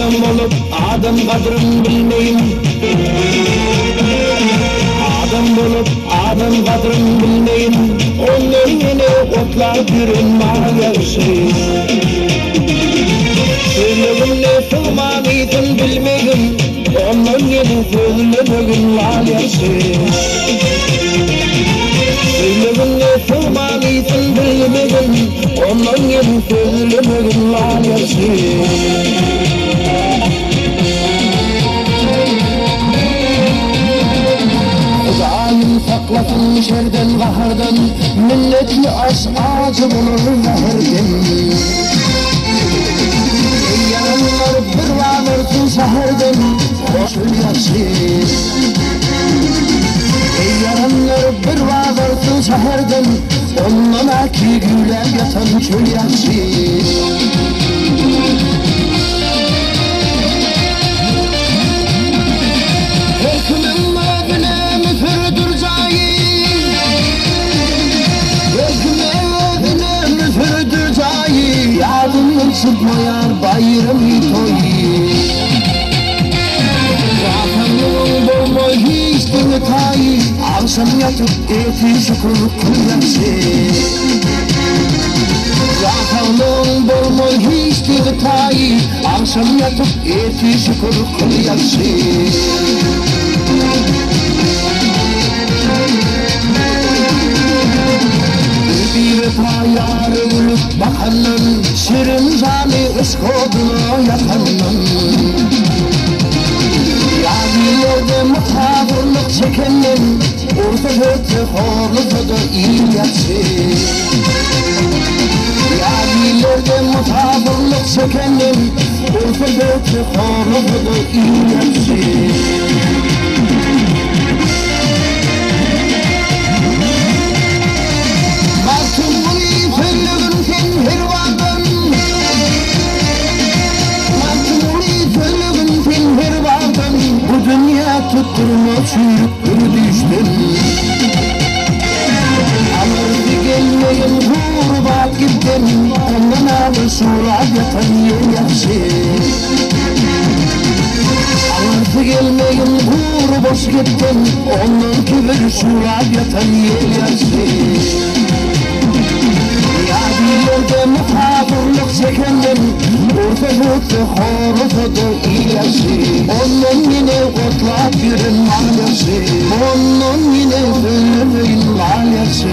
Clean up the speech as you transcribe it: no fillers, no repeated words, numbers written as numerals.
Adam olup adam kadrını bilmeyin. Adam olup adam kadrını bilmeyin. Onun yine otlar yürünmeye yaşayın. Sözlüğün ne sığmanıydın bilmeyin. Onun yine sözlüğün var yaşayın. Sözlüğün ne sığmanıydın bilmeyin. Onun yine sözlüğün var yaşayın. Zalim saklasın şerden kahardan, milletli aş ağacı bulur zahirden. Yaranlar bir varırsın şehirden, hoşul yaşayın. Yaranlar bir varırsın şehirden, ondan aki güler yatan çöl yaşayın. Çıkmayan bayramı toyu. Zaten olma hiç dönetayı. Akşam yatıp eti şükür kıyaşı. Zaten olma hiç dönetayı. Akşam yatıp eti şükür kıyaşı. Bir payarı ulup bakanın, şirin zani ıskodunu yakanın. Yâgilerde mutabırlık çekenin, orta hötü horlusu da iyi yatsın. Yâgilerde mutabırlık çekenin, orta hötü horlusu da iyi yatsın. Tutturma çürüktür düştüm. Alırdı gelmeyin hurbat gittim. Ondan alı sular yatan yer yapsın. Alırdı gelmeyin hur boş gittim. Ondan kibir sular yatan yer yapsın. Yâgilerde mutabırlık çekendim. Orta hötü horozodu iyileşi. Onun yine otlak yürün malyası. Onun yine ölümün malyası.